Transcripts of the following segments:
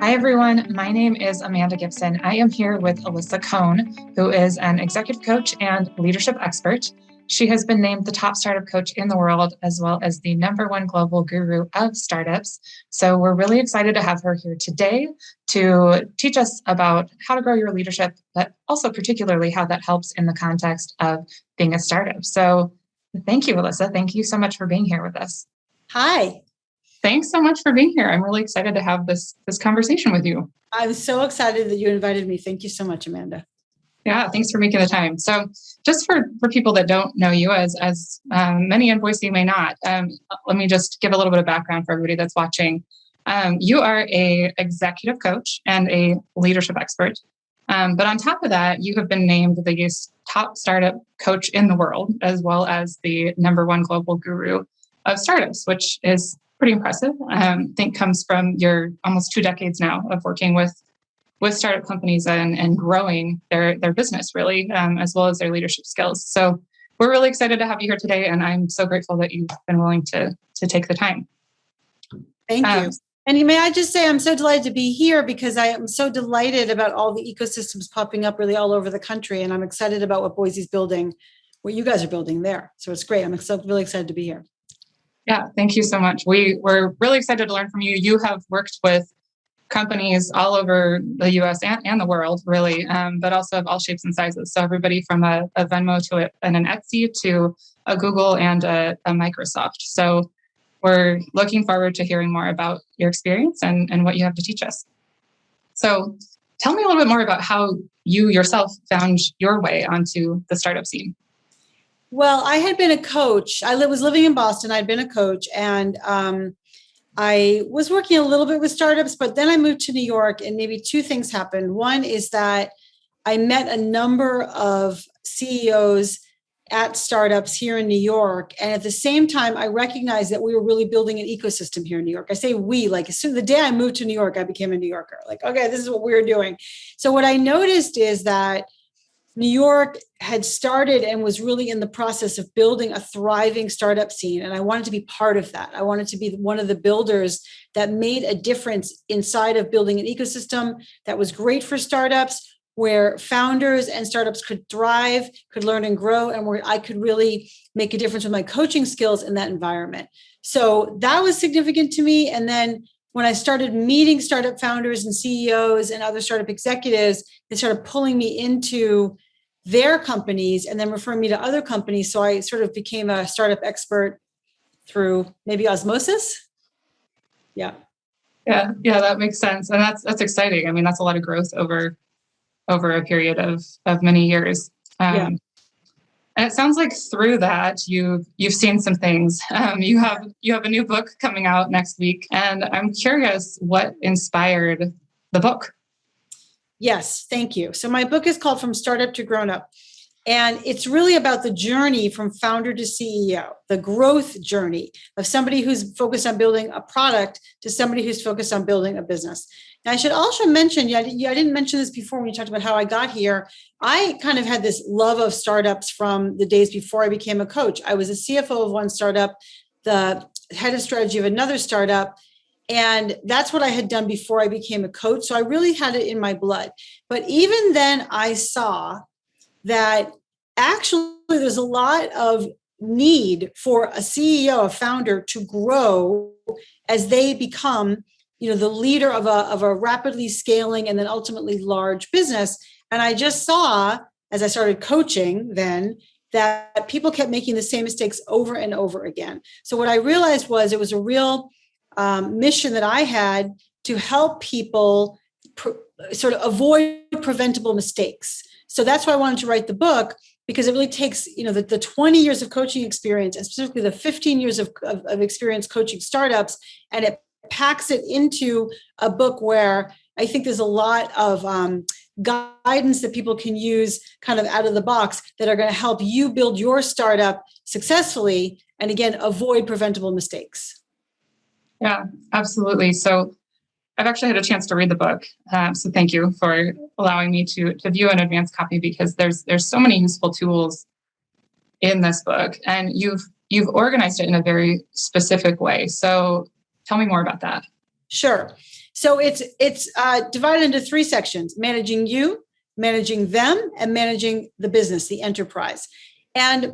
Hi, everyone. My name is Amanda Gibson. I am here with Alisa Cohn, who is an executive coach and leadership expert. She has been named the top startup coach in the world, as well as the #1 global guru of startups. So we're really excited to have her here today to teach us about how to grow your leadership, but also particularly how that helps in the context of being a startup. So thank you, Alisa. Thank you so much for being here with us. Hi. Thanks so much for being here. I'm really excited to have this conversation with you. I'm so excited that you invited me. Thank you so much, Amanda. Yeah, thanks for making the time. So just for people that don't know you, as many in Boise may not, let me just give a little bit of background for everybody that's watching. You are a executive coach and a leadership expert. But on top of that, you have been named the top startup coach in the world, as well as the #1 global guru of startups, which is pretty impressive. I think comes from your almost 2 decades now of working with startup companies and growing their business, really, as well as their leadership skills. So we're really excited to have you here today, and I'm so grateful that you've been willing to take the time. Thank you. And may I just say, I'm so delighted to be here because I am so delighted about all the ecosystems popping up really all over the country. And I'm excited about what Boise's building, what you guys are building there. So it's great. I'm really excited to be here. Yeah, thank you so much. We're really excited to learn from you. You have worked with companies all over the US and the world, really, but also of all shapes and sizes. So everybody from a Venmo to an Etsy to a Google and a Microsoft. So we're looking forward to hearing more about your experience and what you have to teach us. So tell me a little bit more about how you yourself found your way onto the startup scene. Well, I had been a coach. I was living in Boston. I'd been a coach, and I was working a little bit with startups, but then I moved to New York, and maybe 2 things happened. One is that I met a number of CEOs at startups here in New York. And at the same time, I recognized that we were really building an ecosystem here in New York. I say we, like as soon as the day I moved to New York, I became a New Yorker. Like, okay, this is what we're doing. So what I noticed is that New York had started and was really in the process of building a thriving startup scene. And I wanted to be part of that. I wanted to be one of the builders that made a difference inside of building an ecosystem that was great for startups, where founders and startups could thrive, could learn and grow, and where I could really make a difference with my coaching skills in that environment. So that was significant to me. And then when I started meeting startup founders and CEOs and other startup executives, they started pulling me into their companies and then referring me to other companies. So I sort of became a startup expert through maybe osmosis. Yeah, that makes sense. And that's exciting. I mean, that's a lot of growth over a period of many years. And it sounds like through that you've seen some things. You have a new book coming out next week, and I'm curious what inspired the book. Yes, thank you. So my book is called From Startup to Grownup, and it's really about the journey from founder to CEO, the growth journey of somebody who's focused on building a product to somebody who's focused on building a business. Now, I should also mention, I didn't mention this before when you talked about how I got here. I kind of had this love of startups from the days before I became a coach. I was a CFO of one startup, the head of strategy of another startup, and that's what I had done before I became a coach. So I really had it in my blood. But even then, I saw that actually there's a lot of need for a CEO, a founder, to grow as they become the leader of a rapidly scaling and then ultimately large business. And I just saw, as I started coaching then, that people kept making the same mistakes over and over again. So what I realized was it was a real mission that I had to help people sort of avoid preventable mistakes. So that's why I wanted to write the book, because it really takes, the 20 years of coaching experience, and specifically the 15 years of experience coaching startups, and it packs it into a book where I think there's a lot of guidance that people can use kind of out of the box that are going to help you build your startup successfully and, again, avoid preventable mistakes. Yeah, absolutely. So I've actually had a chance to read the book. So thank you for allowing me to view an advanced copy, because there's so many useful tools in this book, and you've organized it in a very specific way. So tell me more about that. Sure. So it's divided into three sections: managing you, managing them, and managing the business, the enterprise. And,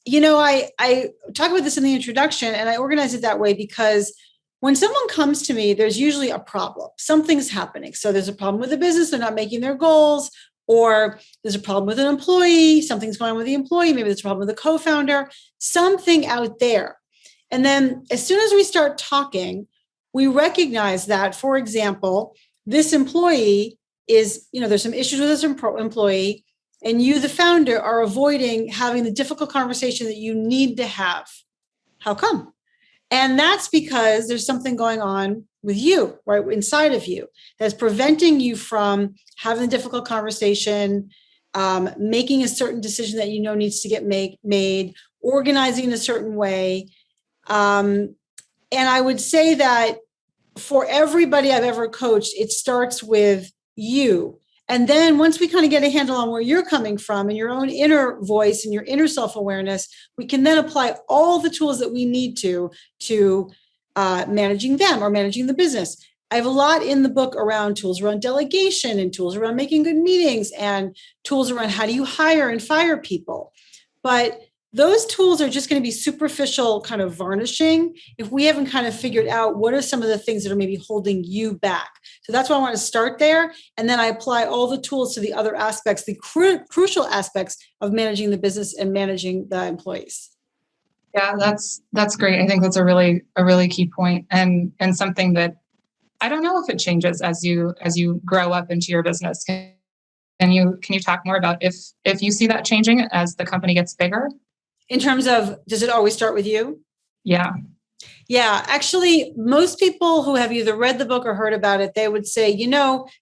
I talk about this in the introduction, and I organize it that way because when someone comes to me, there's usually a problem. Something's happening. So there's a problem with the business. They're not making their goals, or there's a problem with an employee. Something's going on with the employee. Maybe there's a problem with the co-founder, something out there. And then as soon as we start talking, we recognize that, for example, this employee is, there's some issues with this employee, and you, the founder, are avoiding having the difficult conversation that you need to have. How come? And that's because there's something going on with you, right, inside of you, that's preventing you from having a difficult conversation, making a certain decision that needs to get made, organizing in a certain way. And I would say that for everybody I've ever coached, it starts with you. And then once we kind of get a handle on where you're coming from and your own inner voice and your inner self-awareness, we can then apply all the tools that we need to managing them or managing the business. I have a lot in the book around tools around delegation and tools around making good meetings and tools around how do you hire and fire people. But those tools are just going to be superficial kind of varnishing if we haven't kind of figured out what are some of the things that are maybe holding you back. So that's why I want to start there. And then I apply all the tools to the other aspects, the crucial aspects of managing the business and managing the employees. Yeah, that's great. I think that's a really key point, and something that I don't know if it changes as you grow up into your business. Can you talk more about if you see that changing as the company gets bigger? In terms of, does it always start with you? Yeah. Yeah, actually, most people who have either read the book or heard about it, they would say,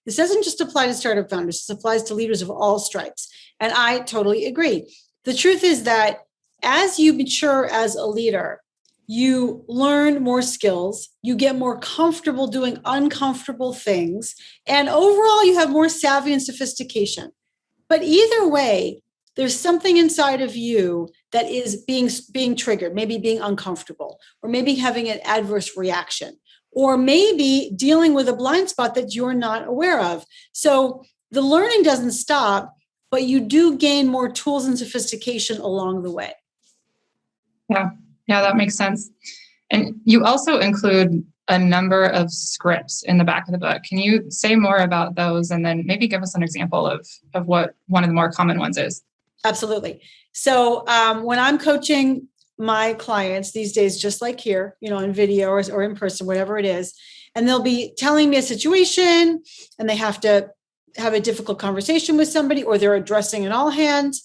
this doesn't just apply to startup founders, this applies to leaders of all stripes. And I totally agree. The truth is that as you mature as a leader, you learn more skills, you get more comfortable doing uncomfortable things, and overall, you have more savvy and sophistication. But either way, there's something inside of you that is being triggered, maybe being uncomfortable, or maybe having an adverse reaction, or maybe dealing with a blind spot that you're not aware of. So the learning doesn't stop, but you do gain more tools and sophistication along the way. Yeah, that makes sense. And you also include a number of scripts in the back of the book. Can you say more about those, and then maybe give us an example of what one of the more common ones is? Absolutely. So when I'm coaching my clients these days, just like here, on video or in person, whatever it is, and they'll be telling me a situation and they have to have a difficult conversation with somebody, or they're addressing an all hands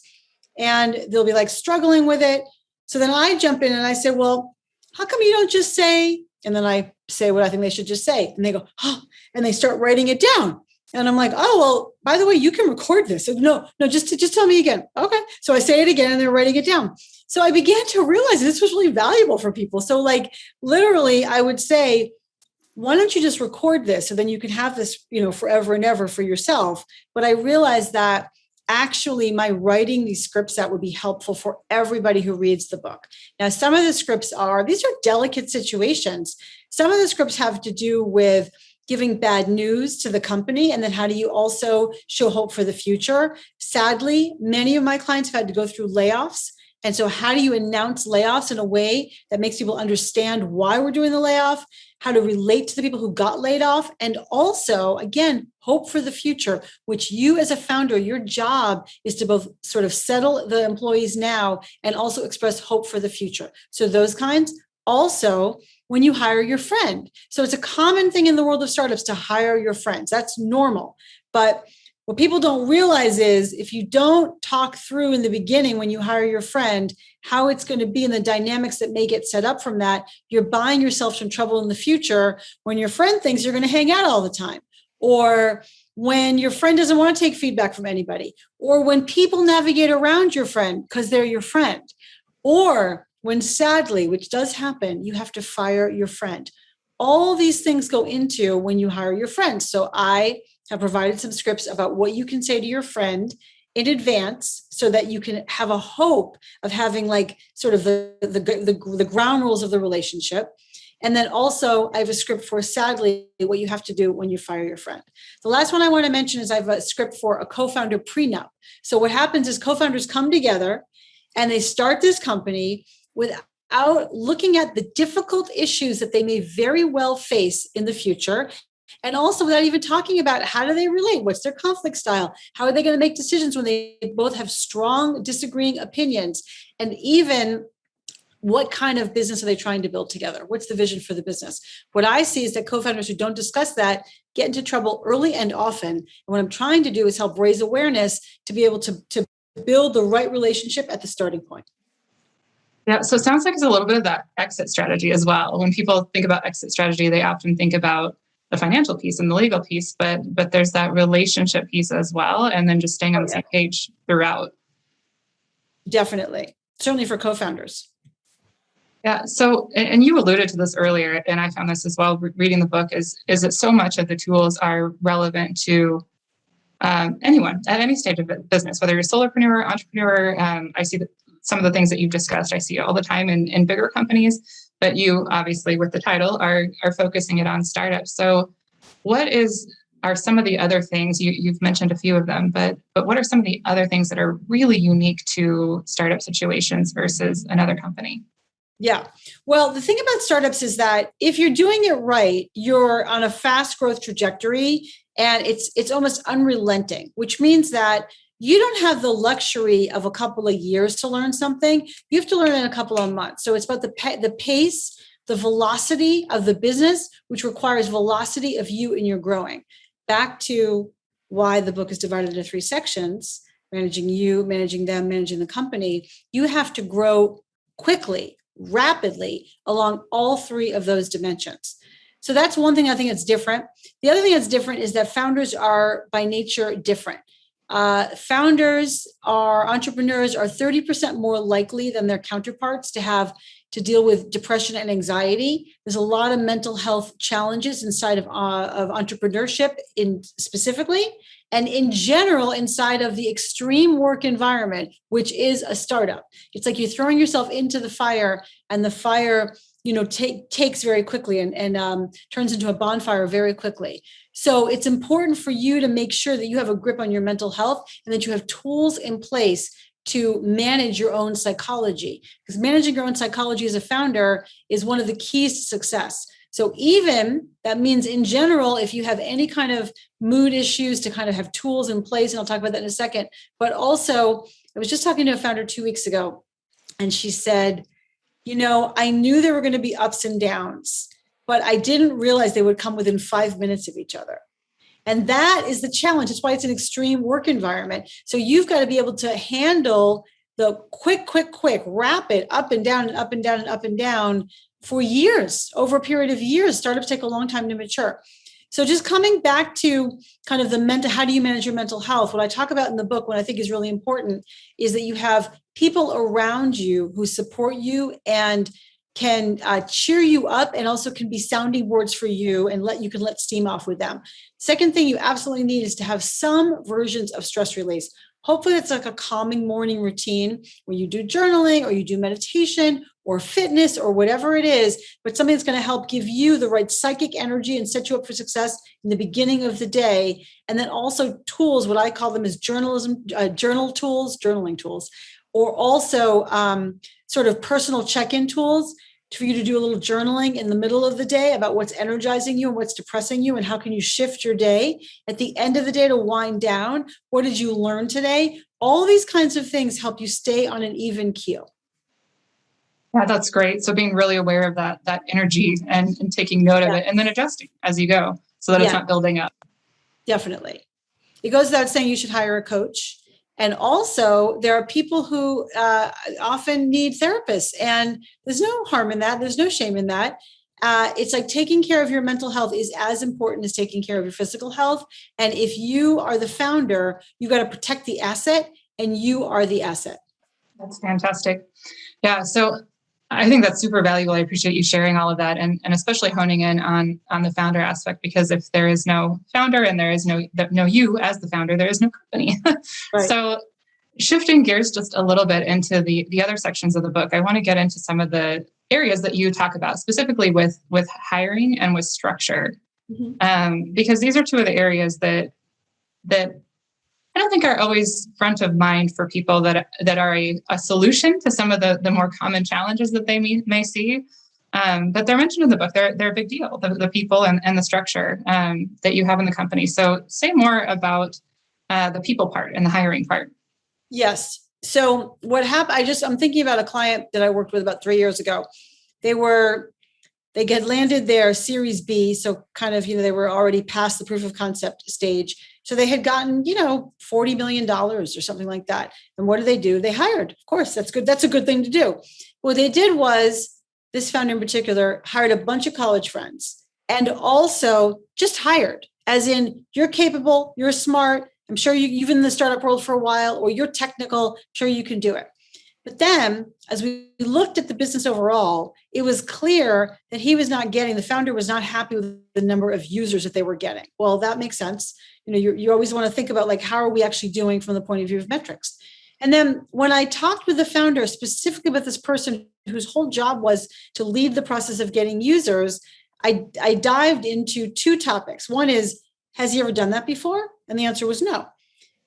and they'll be like struggling with it. So then I jump in and I say, well, how come you don't just say, and then I say what I think they should just say. And they go, oh, and they start writing it down. And I'm like, oh, well, by the way, you can record this. So no, just tell me again. Okay. So I say it again and they're writing it down. So I began to realize this was really valuable for people. So like literally I would say, why don't you just record this? So then you can have this, forever and ever for yourself. But I realized that actually my writing these scripts out would be helpful for everybody who reads the book. Now, some of the scripts these are delicate situations. Some of the scripts have to do with giving bad news to the company. And then how do you also show hope for the future? Sadly, many of my clients have had to go through layoffs. And so how do you announce layoffs in a way that makes people understand why we're doing the layoff, how to relate to the people who got laid off, and also, again, hope for the future, which you as a founder, your job is to both sort of settle the employees now and also express hope for the future. So those kinds. Also, when you hire your friend. So it's a common thing in the world of startups to hire your friends. That's normal. But what people don't realize is if you don't talk through in the beginning when you hire your friend, how it's going to be and the dynamics that may get set up from that, you're buying yourself some trouble in the future when your friend thinks you're going to hang out all the time, or when your friend doesn't want to take feedback from anybody, or when people navigate around your friend because they're your friend, or when sadly, which does happen, you have to fire your friend. All these things go into when you hire your friend. So I have provided some scripts about what you can say to your friend in advance so that you can have a hope of having like sort of the ground rules of the relationship. And then also I have a script for, sadly, what you have to do when you fire your friend. The last one I want to mention is I have a script for a co-founder prenup. So what happens is co-founders come together and they start this company without looking at the difficult issues that they may very well face in the future. And also without even talking about how do they relate? What's their conflict style? How are they going to make decisions when they both have strong disagreeing opinions? And even what kind of business are they trying to build together? What's the vision for the business? What I see is that co-founders who don't discuss that get into trouble early and often. And what I'm trying to do is help raise awareness to be able to build the right relationship at the starting point. Yeah, so it sounds like it's a little bit of that exit strategy as well. When people think about exit strategy, they often think about the financial piece and the legal piece, but there's that relationship piece as well, and then just staying on the same page throughout. Definitely, certainly for co-founders. Yeah. So, and you alluded to this earlier, and I found this as well reading the book, is that so much of the tools are relevant to anyone at any stage of business, whether you're a solopreneur, entrepreneur. I see that some of the things that you've discussed, I see all the time in bigger companies, but you obviously with the title are focusing it on startups. So are some of the other things, you've mentioned a few of them, but what are some of the other things that are really unique to startup situations versus another company? Yeah. Well, the thing about startups is that if you're doing it right, you're on a fast growth trajectory and it's almost unrelenting, which means that you don't have the luxury of a couple of years to learn something. You have to learn in a couple of months. So it's about the pace, the velocity of the business, which requires velocity of you and your growing. Back to why the book is divided into 3 sections: managing you, managing them, managing the company. You have to grow quickly, rapidly along all 3 of those dimensions. So that's one thing I think that's different. The other thing that's different is that founders are by nature different. Entrepreneurs are 30% more likely than their counterparts to deal with depression and anxiety. There's a lot of mental health challenges inside of entrepreneurship specifically, and in general inside of the extreme work environment, which is a startup. It's like you're throwing yourself into the fire, and the fire takes very quickly and turns into a bonfire very quickly. So it's important for you to make sure that you have a grip on your mental health and that you have tools in place to manage your own psychology, because managing your own psychology as a founder is one of the keys to success. So even that means in general, if you have any kind of mood issues, to kind of have tools in place, and I'll talk about that in a second. But also, I was just talking to a founder 2 weeks ago, and she said, I knew there were going to be ups and downs, but I didn't realize they would come within 5 minutes of each other. And that is the challenge. That's why it's an extreme work environment. So you've got to be able to handle the quick, rapid up and down and up and down and up and down for years, over a period of years. Startups take a long time to mature. So just coming back to kind of how do you manage your mental health? What I talk about in the book, what I think is really important, is that you have people around you who support you and can cheer you up, and also can be sounding boards for you, and you can let steam off with them. Second thing you absolutely need is to have some versions of stress release. Hopefully it's like a calming morning routine where you do journaling or you do meditation or fitness or whatever it is, but something that's going to help give you the right psychic energy and set you up for success in the beginning of the day. And then also tools, what I call them is journaling tools, or also sort of personal check-in tools for you to do a little journaling in the middle of the day about what's energizing you and what's depressing you, and how can you shift your day at the end of the day to wind down. What did you learn today? All these kinds of things help you stay on an even keel. Yeah, that's great. So being really aware of that energy and taking note of it, and then adjusting as you go so that it's not building up. Definitely. It goes without saying you should hire a coach. And also, there are people who often need therapists, and there's no harm in that. There's no shame in that. It's like taking care of your mental health is as important as taking care of your physical health. And if you are the founder, you got to protect the asset, and you are the asset. That's fantastic. Yeah. So I think that's super valuable. I appreciate you sharing all of that, and especially honing in on the founder aspect, because if there is no founder and there is no you as the founder, there is no company. Right. So shifting gears just a little bit into the other sections of the book, I want to get into some of the areas that you talk about, specifically with hiring and with structure, because these are two of the areas that I don't think are always front of mind for people that are a solution to some of the more common challenges that they may see. But they're mentioned in the book. They're a big deal, the people and the structure that you have in the company. So say more about the people part and the hiring part. Yes. So what happened, I'm thinking about a client that I worked with about 3 years ago. They had landed their Series B. So kind of, they were already past the proof of concept stage. So they had gotten, $40 million or something like that. And what do? They hired. Of course, that's good. That's a good thing to do. What they did was, this founder in particular hired a bunch of college friends and also just hired, as in, you're capable, you're smart. I'm sure you've been in the startup world for a while, or you're technical, I'm sure you can do it. But then as we looked at the business overall, it was clear that the founder was not happy with the number of users that they were getting. Well, that makes sense. You always want to think about, like, how are we actually doing from the point of view of metrics? And then when I talked with the founder, specifically with this person whose whole job was to lead the process of getting users, I dived into two topics. One is, has he ever done that before? And the answer was no.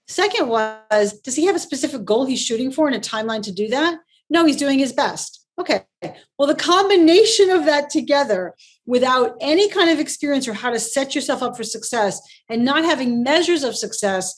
Second was, does he have a specific goal he's shooting for and a timeline to do that? No, he's doing his best. Okay. Well, the combination of that together, without any kind of experience or how to set yourself up for success and not having measures of success,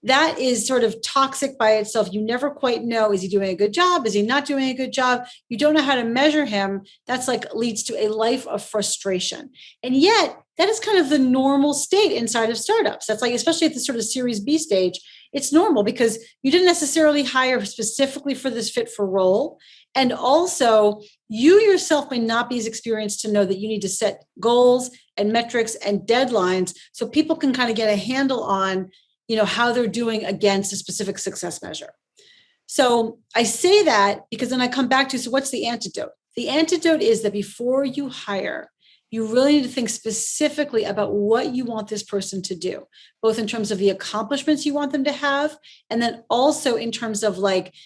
that is sort of toxic by itself. You never quite know, is he doing a good job? Is he not doing a good job? You don't know how to measure him. That's leads to a life of frustration. And yet that is kind of the normal state inside of startups. That's especially at the sort of Series B stage, it's normal because you didn't necessarily hire specifically for this fit for role. And also, you yourself may not be as experienced to know that you need to set goals and metrics and deadlines so people can kind of get a handle on how they're doing against a specific success measure. So I say that because then I come back to, so what's the antidote? The antidote is that before you hire, you really need to think specifically about what you want this person to do, both in terms of the accomplishments you want them to have, and then also in terms of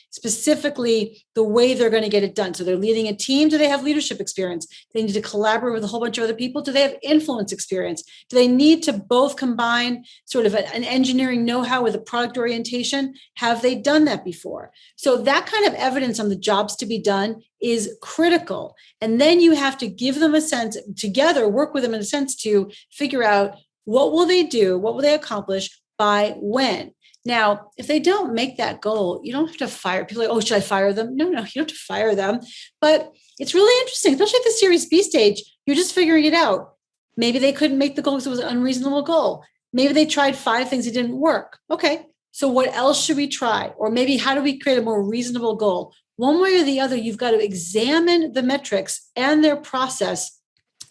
specifically the way they're going to get it done. So they're leading a team. Do they have leadership experience? Do they need to collaborate with a whole bunch of other people? Do they have influence experience? Do they need to both combine sort of an engineering know-how with a product orientation? Have they done that before? So that kind of evidence on the jobs to be done is critical. And then you have to give them a sense, together, work with them in a sense to figure out what will they do, what will they accomplish by when. Now, if they don't make that goal, you don't have to fire people. Oh, should I fire them? No, you don't have to fire them. But it's really interesting, especially at the Series B stage, you're just figuring it out. Maybe they couldn't make the goal because it was an unreasonable goal. Maybe they tried 5 things that didn't work. Okay, so what else should we try? Or maybe how do we create a more reasonable goal? One way or the other, you've got to examine the metrics and their process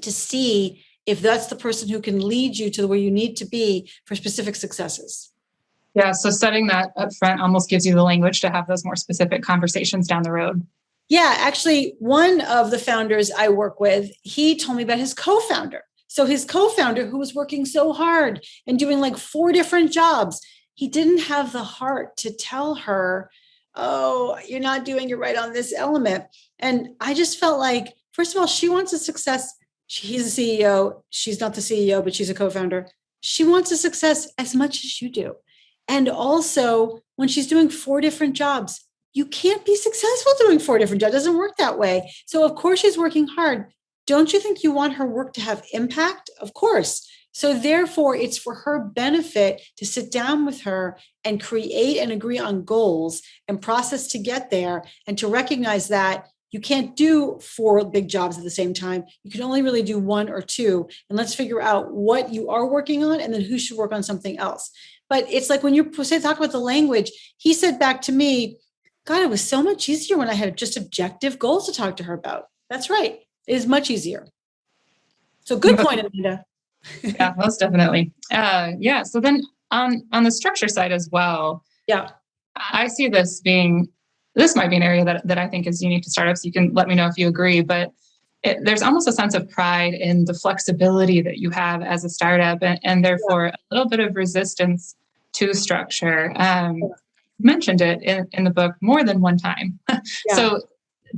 to see if that's the person who can lead you to where you need to be for specific successes. Yeah, so setting that up front almost gives you the language to have those more specific conversations down the road. Yeah, actually, one of the founders I work with, he told me about his co-founder. So his co-founder, who was working so hard and doing 4 different jobs, he didn't have the heart to tell her, oh, you're not doing it right on this element. And I just felt first of all, she wants a success. He's a CEO. She's not the CEO, but she's a co-founder. She wants a success as much as you do. And also, when she's doing 4 different jobs, you can't be successful doing 4 different jobs. It doesn't work that way. So of course she's working hard. Don't you think you want her work to have impact? Of course. So therefore, it's for her benefit to sit down with her and create and agree on goals and process to get there, and to recognize that you can't do 4 big jobs at the same time. You can only really do 1 or 2. And let's figure out what you are working on and then who should work on something else. But it's when you talk about the language, he said back to me, God, it was so much easier when I had just objective goals to talk to her about. That's right. It is much easier. So good point, Amanda. Yeah, most definitely. Yeah. So then on the structure side as well. Yeah. I see this might be an area that I think is unique to startups. You can let me know if you agree, but there's almost a sense of pride in the flexibility that you have as a startup, and therefore a little bit of resistance to structure. Mentioned it in the book more than one time. Yeah. So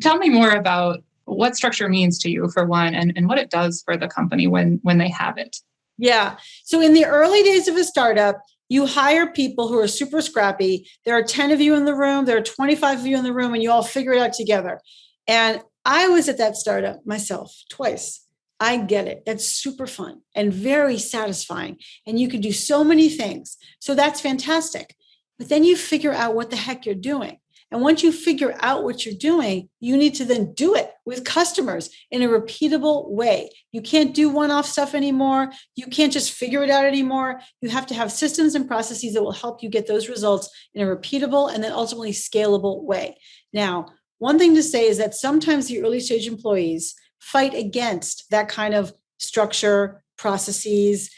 tell me more about what structure means to you for one, and what it does for the company when they have it. Yeah. So in the early days of a startup, you hire people who are super scrappy. There are 10 of you in the room. There are 25 of you in the room, and you all figure it out together. And I was at that startup myself twice. I get it. That's super fun and very satisfying. And you can do so many things. So that's fantastic. But then you figure out what the heck you're doing. And once you figure out what you're doing, you need to then do it with customers in a repeatable way. You can't do one-off stuff anymore. You can't just figure it out anymore. You have to have systems and processes that will help you get those results in a repeatable and then ultimately scalable way. Now, one thing to say is that sometimes the early stage employees fight against that kind of structure, processes.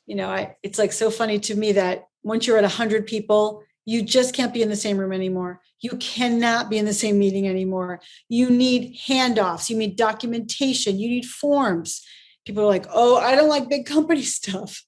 It's like so funny to me that once you're at 100 people, you just can't be in the same room anymore. You cannot be in the same meeting anymore. You need handoffs. You need documentation. You need forms. People are like, oh, I don't like big company stuff.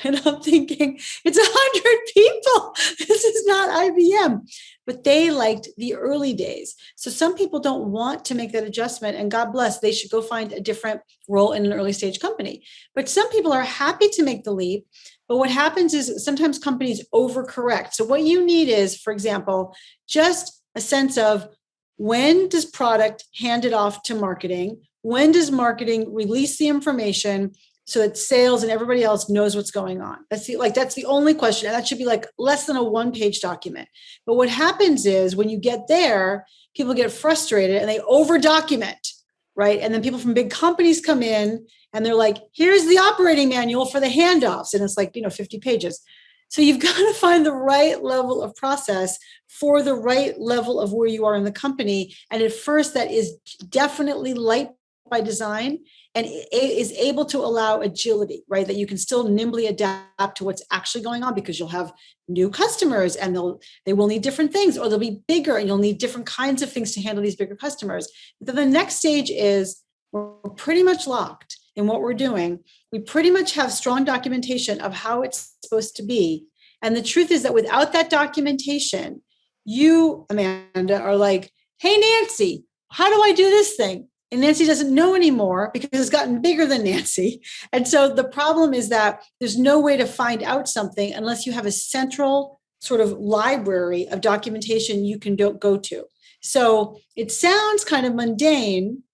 And I'm thinking, it's 100 people. This is not IBM. But they liked the early days. So some people don't want to make that adjustment. And God bless, they should go find a different role in an early stage company. But some people are happy to make the leap. But what happens is sometimes companies overcorrect. So what you need is, for example, just a sense of when does product hand it off to marketing? When does marketing release the information so that sales and everybody else knows what's going on? That's the only question. And that should be like less than a one-page document. But what happens is when you get there, people get frustrated and they over-document, right? And then people from big companies come in and they're like, here's the operating manual for the handoffs. And it's like, 50 pages. So you've got to find the right level of process for the right level of where you are in the company. And at first, that is definitely light by design and it is able to allow agility, right? That you can still nimbly adapt to what's actually going on because you'll have new customers and they will need different things, or they'll be bigger and you'll need different kinds of things to handle these bigger customers. But then the next stage is we're pretty much locked in what we're doing. We pretty much have strong documentation of how it's supposed to be. And the truth is that without that documentation, you, Amanda, are like, hey, Nancy, how do I do this thing? And Nancy doesn't know anymore because it's gotten bigger than Nancy. And so the problem is that there's no way to find out something unless you have a central sort of library of documentation you can go to. So it sounds kind of mundane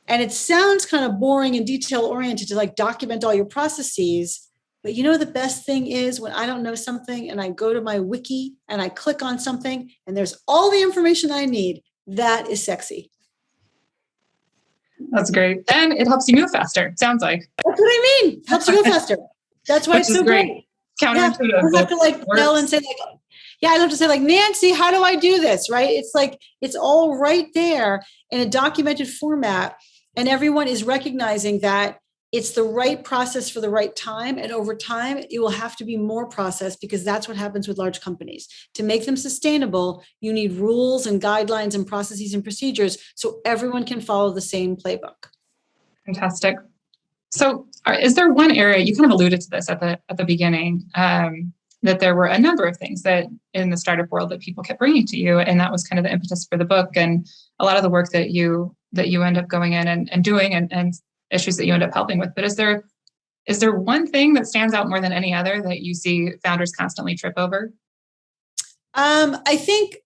and it sounds kind of boring and detail oriented to like document all your processes. But the best thing is when I don't know something and I go to my wiki and I click on something and there's all the information I need, that is sexy. That's great. And it helps you move faster, it sounds like. That's what I mean. Helps you go faster. That's why it's so great. Counterintuitive. Yeah, I have to like yell and say like, I have to say like, Nancy, how do I do this? Right? It's like, it's all right there in a documented format. And everyone is recognizing that it's the right process for the right time. And over time, it will have to be more processed because that's what happens with large companies. To make them sustainable, you need rules and guidelines and processes and procedures so everyone can follow the same playbook. Fantastic. So is there one area, you kind of alluded to this at the beginning, that there were a number of things that in the startup world that people kept bringing to you, and that was kind of the impetus for the book and a lot of the work that you end up going in and doing and issues that you end up helping with. But is there one thing that stands out more than any other that you see founders constantly trip over? I think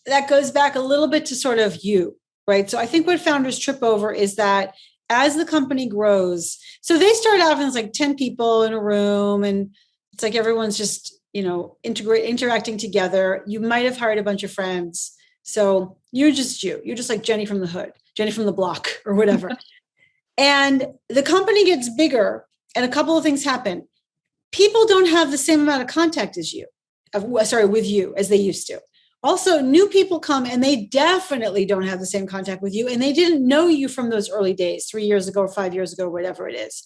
that goes back a little bit to sort of you, right? So I think what founders trip over is that as the company grows, so they start off and it's like 10 people in a room and it's like everyone's just, interacting together. You might have hired a bunch of friends. So you're just like Jenny from the hood, Jenny from the block or whatever. And the company gets bigger and a couple of things happen. People don't have the same amount of contact with you as they used to. Also, new people come and they definitely don't have the same contact with you. And they didn't know you from those early days, 3 years ago or 5 years ago, whatever it is.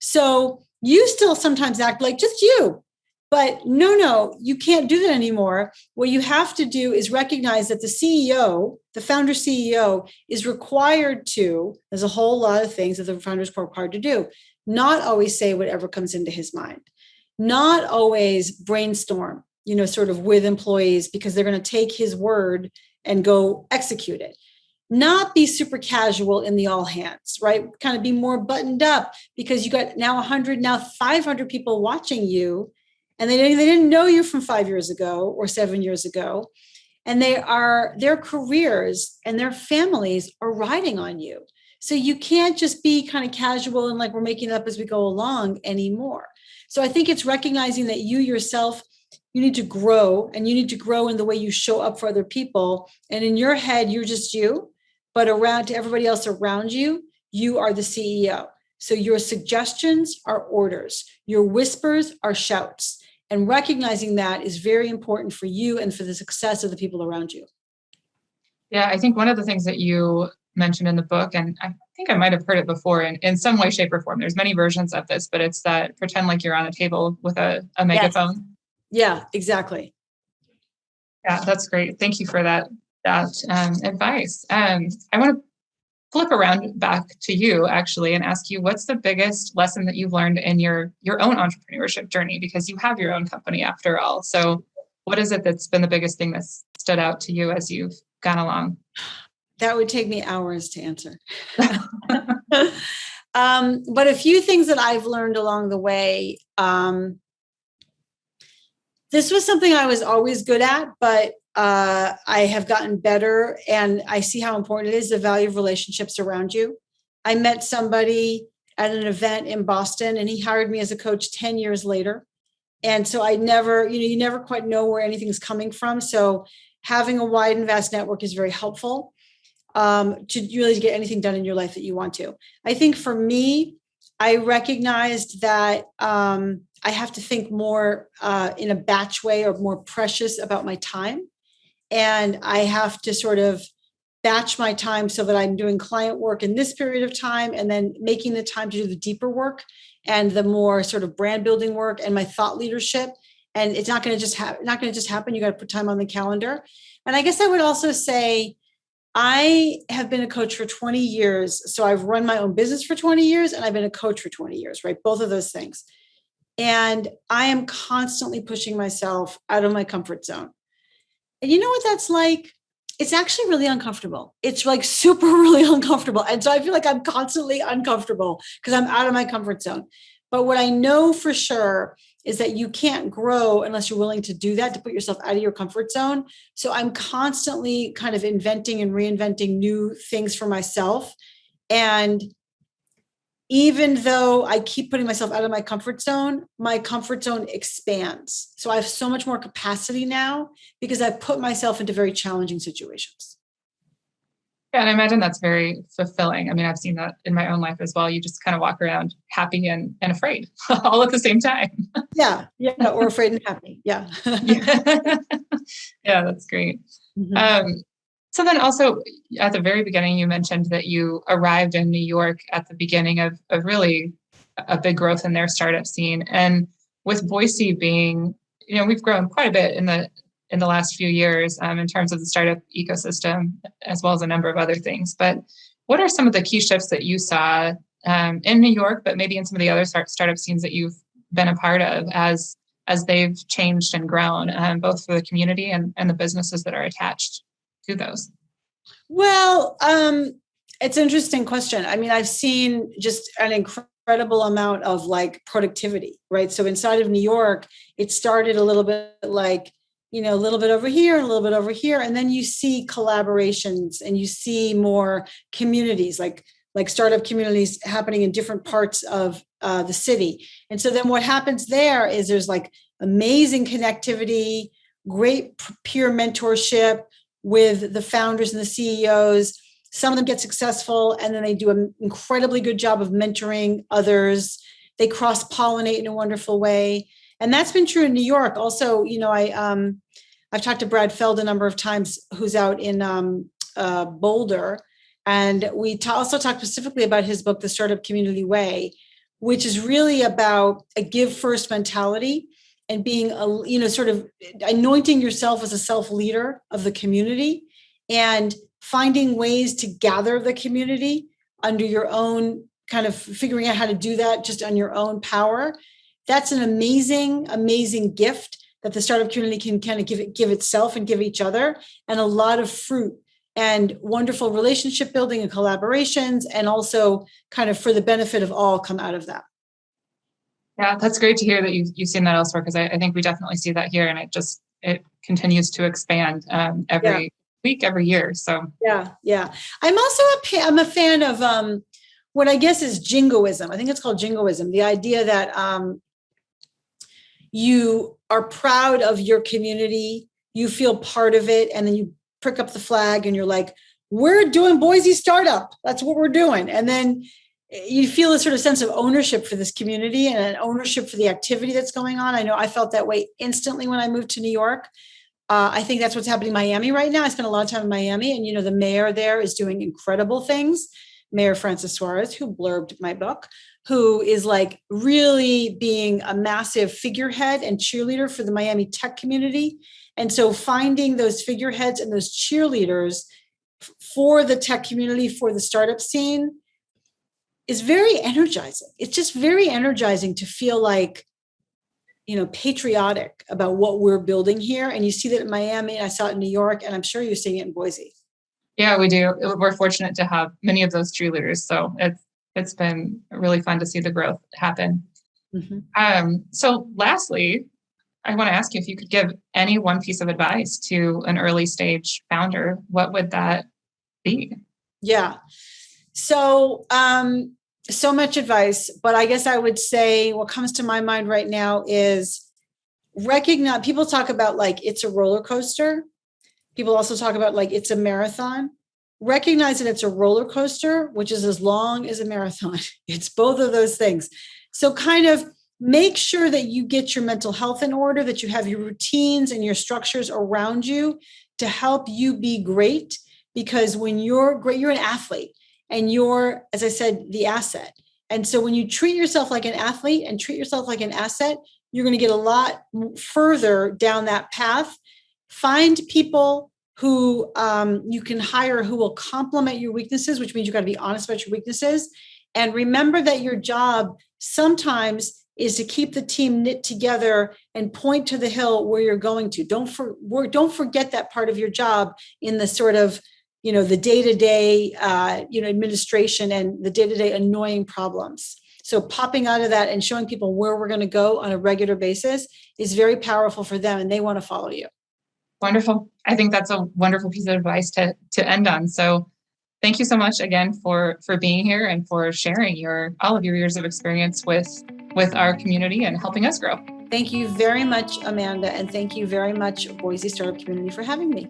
So you still sometimes act like just you. But no, you can't do that anymore. What you have to do is recognize that the CEO, the founder CEO, is required to, there's a whole lot of things that the founders are required to do, not always say whatever comes into his mind, not always brainstorm, sort of with employees because they're going to take his word and go execute it. not be super casual in the all hands, right? Kind of be more buttoned up because you got now 100, now 500 people watching you, and they didn't know you from 5 years ago or 7 years ago. And their careers and their families are riding on you. So you can't just be kind of casual and like we're making it up as we go along anymore. So I think it's recognizing that you yourself, you need to grow, and you need to grow in the way you show up for other people. And in your head, you're just you, but around to everybody else around you, you are the CEO. So your suggestions are orders. Your whispers are shouts. And recognizing that is very important for you and for the success of the people around you. Yeah, I think one of the things that you mentioned in the book, and I think I might have heard it before in some way, shape, or form. There's many versions of this, but it's that pretend like you're on a table with a megaphone. Yes. Yeah, exactly. Yeah, that's great. Thank you for that advice. I want to flip around back to you actually and ask you, what's the biggest lesson that you've learned in your own entrepreneurship journey? Because you have your own company after all. So what is it that's been the biggest thing that's stood out to you as you've gone along? That would take me hours to answer. But a few things that I've learned along the way. This was something I was always good at, but I have gotten better, and I see how important it is, the value of relationships around you. I met somebody at an event in Boston, and he hired me as a coach 10 years later. And so I never, you never quite know where anything's coming from. So having a wide and vast network is very helpful to really get anything done in your life that you want to. I think for me, I recognized that I have to think more in a batch way or more precious about my time. And I have to sort of batch my time so that I'm doing client work in this period of time and then making the time to do the deeper work and the more sort of brand building work and my thought leadership. And it's not going to just happen. You got to put time on the calendar. And I guess I would also say I have been a coach for 20 years. So I've run my own business for 20 years and I've been a coach for 20 years, right? Both of those things. And I am constantly pushing myself out of my comfort zone. And you know what that's like? It's actually really uncomfortable. It's like super, really uncomfortable. And so I feel like I'm constantly uncomfortable because I'm out of my comfort zone. But what I know for sure is that you can't grow unless you're willing to do that, to put yourself out of your comfort zone. So I'm constantly kind of inventing and reinventing new things for myself. And even though I keep putting myself out of my comfort zone expands. So I have so much more capacity now because I've put myself into very challenging situations. Yeah, and I imagine that's very fulfilling. I mean, I've seen that in my own life as well. You just kind of walk around happy and afraid all at the same time. Yeah, or afraid and happy. Yeah. Yeah, that's great. Mm-hmm. So then also at the very beginning, you mentioned that you arrived in New York at the beginning of really a big growth in their startup scene. And with Boise being, we've grown quite a bit in the last few years in terms of the startup ecosystem, as well as a number of other things. But what are some of the key shifts that you saw in New York, but maybe in some of the other startup scenes that you've been a part of as they've changed and grown, both for the community and the businesses that are attached to those? Well, it's an interesting question. I mean, I've seen just an incredible amount of like productivity, right? So inside of New York, it started a little bit like, a little bit over here and a little bit over here. And then you see collaborations and you see more communities, like startup communities happening in different parts of the city. And so then what happens there is there's like amazing connectivity, great peer mentorship with the founders and the CEOs. Some of them get successful and then they do an incredibly good job of mentoring others. They cross-pollinate in a wonderful way. And that's been true in New York. Also, I've talked to Brad Feld a number of times, who's out in Boulder. And we also talked specifically about his book, The Startup Community Way, which is really about a give first mentality and being, sort of anointing yourself as a self-leader of the community and finding ways to gather the community under your own kind of figuring out how to do that just on your own power. That's an amazing, amazing gift that the startup community can kind of give itself and give each other, and a lot of fruit and wonderful relationship building and collaborations, and also kind of for the benefit of all come out of that. Yeah, that's great to hear that you've seen that elsewhere, because I think we definitely see that here, and it continues to expand every week, every year. So yeah. I'm also I'm a fan of what I guess is jingoism. I think it's called jingoism. The idea that you are proud of your community, you feel part of it, and then you prick up the flag and you're like, we're doing Boise Startup. That's what we're doing. And then you feel a sort of sense of ownership for this community and an ownership for the activity that's going on. I know I felt that way instantly when I moved to New York. I think that's what's happening in Miami right now. I spent a lot of time in Miami, and the mayor there is doing incredible things. Mayor Francis Suarez, who blurbed my book, who is like really being a massive figurehead and cheerleader for the Miami tech community. And so finding those figureheads and those cheerleaders for the tech community, for the startup scene, is very energizing. It's just very energizing to feel like, patriotic about what we're building here. And you see that in Miami, and I saw it in New York, and I'm sure you're seeing it in Boise. Yeah, we do. We're fortunate to have many of those cheerleaders. So it's been really fun to see the growth happen. Mm-hmm. So lastly, I want to ask you if you could give any one piece of advice to an early stage founder, what would that be? Yeah. So, so much advice, but I guess I would say what comes to my mind right now is recognize. People talk about like it's a roller coaster. People also talk about like it's a marathon. Recognize that it's a roller coaster, which is as long as a marathon. It's both of those things. So kind of make sure that you get your mental health in order, that you have your routines and your structures around you to help you be great. Because when you're great, you're an athlete. And you're, as I said, the asset. And so when you treat yourself like an athlete and treat yourself like an asset, you're going to get a lot further down that path. Find people who you can hire who will complement your weaknesses, which means you've got to be honest about your weaknesses. And remember that your job sometimes is to keep the team knit together and point to the hill where you're going to. Don't forget that part of your job in the sort of the day-to-day, administration and the day-to-day annoying problems. So popping out of that and showing people where we're going to go on a regular basis is very powerful for them, and they want to follow you. Wonderful. I think that's a wonderful piece of advice to end on. So thank you so much again for being here and for sharing all of your years of experience with our community and helping us grow. Thank you very much, Amanda, and thank you very much, Boise Startup Community, for having me.